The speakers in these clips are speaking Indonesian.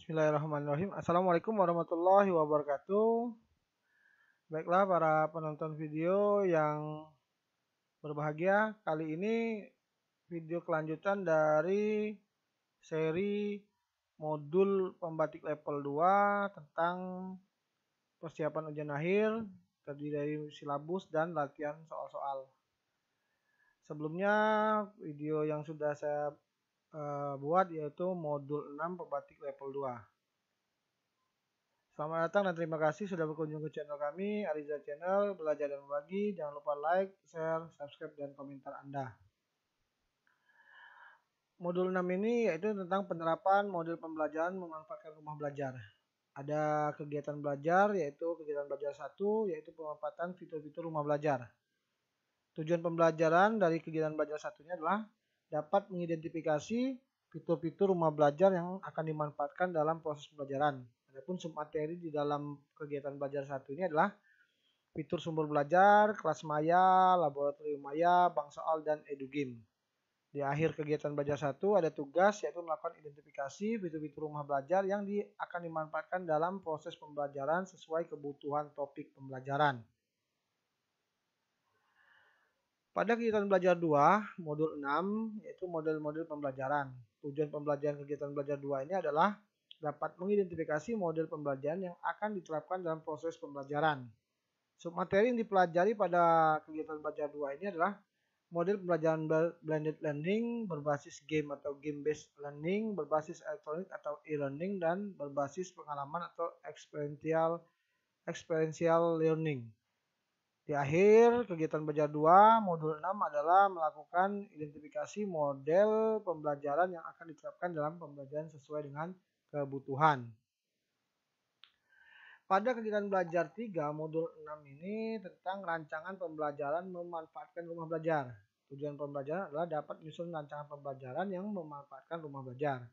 Bismillahirrahmanirrahim. Assalamualaikum warahmatullahi wabarakatuh. Baiklah para penonton video yang berbahagia, kali ini video kelanjutan dari seri modul pembatik level 2 tentang persiapan ujian akhir, terdiri dari silabus dan latihan soal-soal. Sebelumnya video yang sudah saya buat yaitu modul 6 pembatik level 2. Selamat datang dan terima kasih sudah berkunjung ke channel kami, Ariza Channel, Belajar dan Berbagi. Jangan lupa like, share, subscribe, dan komentar Anda. Modul 6 ini yaitu tentang penerapan model pembelajaran memanfaatkan rumah belajar. Ada kegiatan belajar yaitu kegiatan belajar 1 yaitu pemanfaatan fitur-fitur rumah belajar. Tujuan pembelajaran dari kegiatan belajar satunya adalah dapat mengidentifikasi fitur-fitur rumah belajar yang akan dimanfaatkan dalam proses pembelajaran. Adapun submateri di dalam kegiatan belajar satu ini adalah fitur sumber belajar, kelas maya, laboratorium maya, bank soal, dan edugame. Di akhir kegiatan belajar satu ada tugas yaitu melakukan identifikasi fitur-fitur rumah belajar yang akan dimanfaatkan dalam proses pembelajaran sesuai kebutuhan topik pembelajaran. Pada kegiatan belajar 2, modul 6, yaitu model-model pembelajaran. Tujuan pembelajaran kegiatan belajar 2 ini adalah dapat mengidentifikasi model pembelajaran yang akan diterapkan dalam proses pembelajaran. Submateri yang dipelajari pada kegiatan belajar 2 ini adalah model pembelajaran blended learning berbasis game atau game based learning, berbasis elektronik atau e-learning, dan berbasis pengalaman atau experiential learning. Di akhir kegiatan belajar 2, modul 6 adalah melakukan identifikasi model pembelajaran yang akan diterapkan dalam pembelajaran sesuai dengan kebutuhan. Pada kegiatan belajar 3, modul 6 ini tentang rancangan pembelajaran memanfaatkan rumah belajar. Tujuan pembelajaran adalah dapat menyusun rancangan pembelajaran yang memanfaatkan rumah belajar.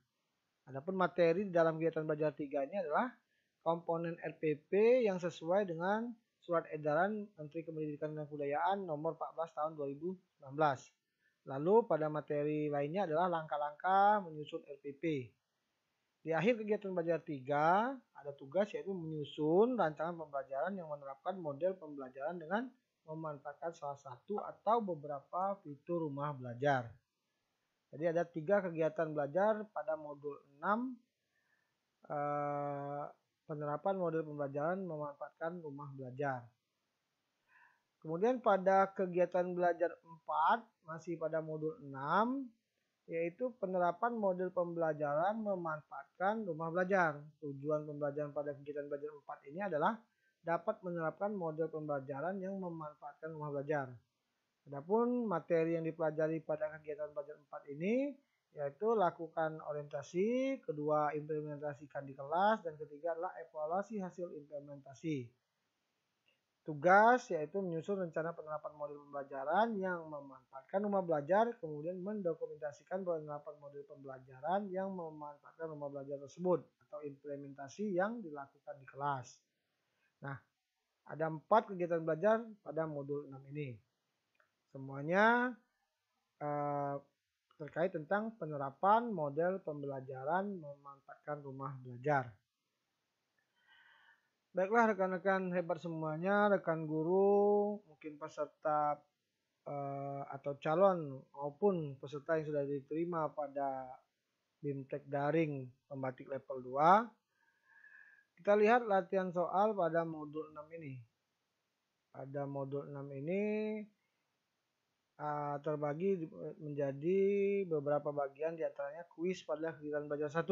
Adapun materi dalam kegiatan belajar 3 ini adalah komponen RPP yang sesuai dengan Surat Edaran Menteri Pendidikan dan Kebudayaan nomor 14 tahun 2019. Lalu pada materi lainnya adalah langkah-langkah menyusun RPP. Di akhir kegiatan belajar 3 ada tugas yaitu menyusun rancangan pembelajaran yang menerapkan model pembelajaran dengan memanfaatkan salah satu atau beberapa fitur rumah belajar. Jadi ada 3 kegiatan belajar pada modul 6 penerapan model pembelajaran memanfaatkan rumah belajar. Kemudian pada kegiatan belajar 4 masih pada modul 6 yaitu penerapan model pembelajaran memanfaatkan rumah belajar. Tujuan pembelajaran pada kegiatan belajar 4 ini adalah dapat menerapkan model pembelajaran yang memanfaatkan rumah belajar. Adapun materi yang dipelajari pada kegiatan belajar 4 ini yaitu lakukan orientasi, kedua implementasikan di kelas, dan ketiga adalah evaluasi hasil implementasi. Tugas yaitu menyusun rencana penerapan model pembelajaran yang memanfaatkan rumah belajar, kemudian mendokumentasikan penerapan model pembelajaran yang memanfaatkan rumah belajar tersebut atau implementasi yang dilakukan di kelas. Nah, ada 4 kegiatan belajar pada modul 6 ini. Semuanya terkait tentang penerapan model pembelajaran memanfaatkan rumah belajar. Baiklah rekan-rekan hebat semuanya, rekan guru, mungkin peserta atau calon maupun peserta yang sudah diterima pada BIMTEK daring pembatik level 2. Kita lihat latihan soal pada modul 6 ini. Pada modul 6 ini terbagi menjadi beberapa bagian, diantaranya kuis pada kegiatan belajar 1.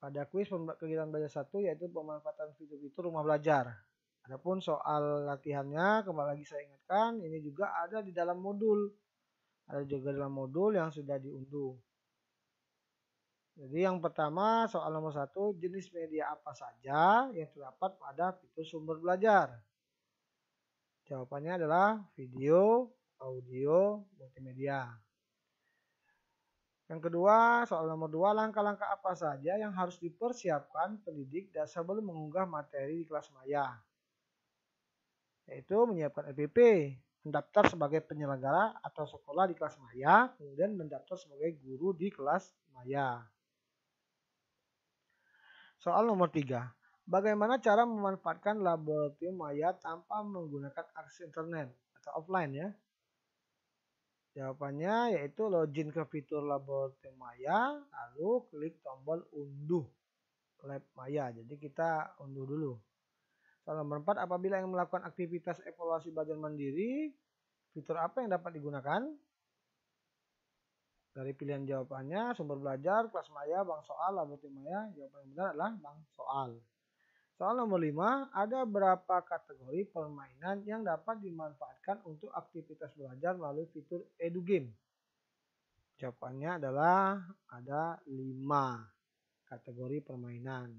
Pada kuis kegiatan belajar 1 yaitu pemanfaatan fitur-fitur rumah belajar. Adapun soal latihannya, kembali lagi saya ingatkan, ini juga ada di dalam modul. Ada juga dalam modul yang sudah diunduh. Jadi yang pertama soal nomor 1, jenis media apa saja yang terdapat pada fitur sumber belajar? Jawabannya adalah video, audio, multimedia. Yang kedua, soal nomor 2, langkah-langkah apa saja yang harus dipersiapkan pendidik sebelum mengunggah materi di kelas maya? Yaitu menyiapkan RPP, mendaftar sebagai penyelenggara atau sekolah di kelas maya, kemudian mendaftar sebagai guru di kelas maya. Soal nomor 3. Bagaimana cara memanfaatkan laboratorium maya tanpa menggunakan akses internet atau offline ya? Jawabannya yaitu login ke fitur laboratorium maya, lalu klik tombol unduh lab maya. Jadi kita unduh dulu. Soal nomor 4, apabila ingin melakukan aktivitas evaluasi belajar mandiri, fitur apa yang dapat digunakan? Dari pilihan jawabannya, sumber belajar, kelas maya, bank soal, laboratorium maya. Jawaban yang benar adalah bank soal. Soal nomor 5, ada berapa kategori permainan yang dapat dimanfaatkan untuk aktivitas belajar melalui fitur EduGame? Jawabannya adalah ada 5 kategori permainan.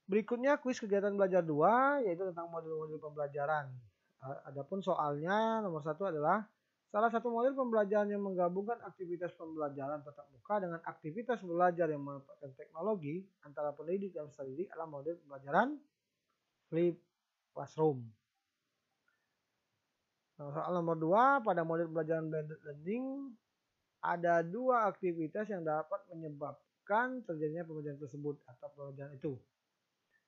Berikutnya kuis kegiatan belajar 2, yaitu tentang modul-modul pembelajaran. Adapun soalnya nomor 1 adalah salah satu model pembelajaran yang menggabungkan aktivitas pembelajaran tatap muka dengan aktivitas belajar yang memanfaatkan teknologi antara pendidik dan peserta didik adalah model pembelajaran Flip Classroom. Soal nomor 2, pada model pembelajaran blended learning ada 2 aktivitas yang dapat menyebabkan terjadinya pembelajaran tersebut atau pembelajaran itu,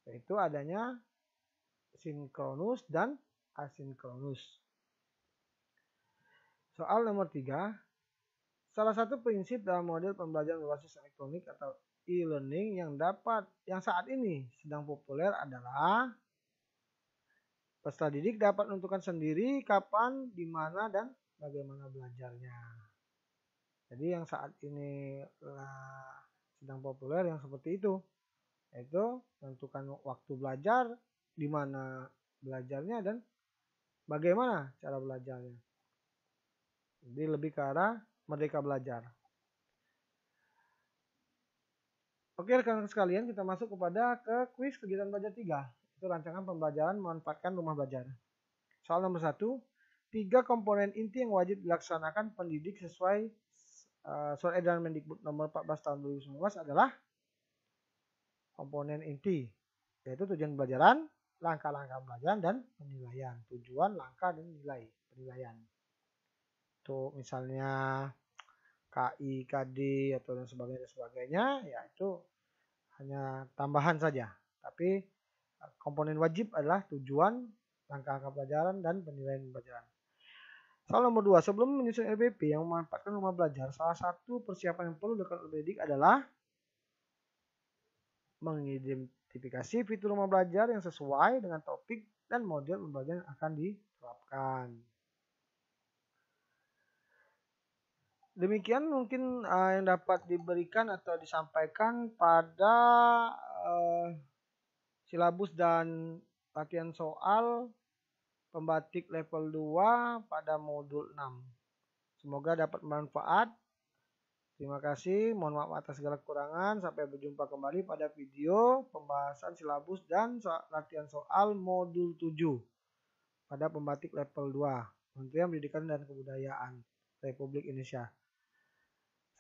yaitu adanya sinkronus dan asinkronus. Soal nomor 3, salah satu prinsip dalam model pembelajaran berbasis elektronik atau e-learning yang saat ini sedang populer adalah peserta didik dapat menentukan sendiri kapan, di mana, dan bagaimana belajarnya. Jadi yang saat ini sedang populer yang seperti itu, yaitu menentukan waktu belajar, di mana belajarnya, dan bagaimana cara belajarnya. Jadi lebih ke arah merdeka belajar. Oke rekan-rekan sekalian, kita masuk kepada kuis kegiatan belajar 3. Itu rancangan pembelajaran memanfaatkan rumah belajar. Soal nomor 1, 3 komponen inti yang wajib dilaksanakan pendidik sesuai Surat Edaran Mendikbud nomor 14 tahun 2019 adalah komponen inti, yaitu tujuan pembelajaran, langkah-langkah pembelajaran, dan penilaian. Tujuan, langkah, dan nilai penilaian. Itu misalnya KI, KD, atau dan sebagainya, ya itu hanya tambahan saja. Tapi komponen wajib adalah tujuan, langkah-langkah pelajaran, dan penilaian pembelajaran. Soal nomor 2, sebelum menyusun LPP yang memanfaatkan rumah belajar, salah satu persiapan yang perlu dilakukan oleh pendidik adalah mengidentifikasi fitur rumah belajar yang sesuai dengan topik dan model pembelajaran yang akan diterapkan. Demikian mungkin yang dapat diberikan atau disampaikan pada silabus dan latihan soal pembatik level 2 pada modul 6. Semoga dapat bermanfaat. Terima kasih, mohon maaf atas segala kekurangan. Sampai berjumpa kembali pada video pembahasan silabus dan latihan soal modul 7 pada pembatik level 2, Kementerian Pendidikan dan Kebudayaan Republik Indonesia.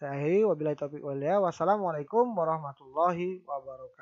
Saya akhiri, wabillahi taufiq wal hidayah. Wassalamualaikum warahmatullahi wabarakatuh.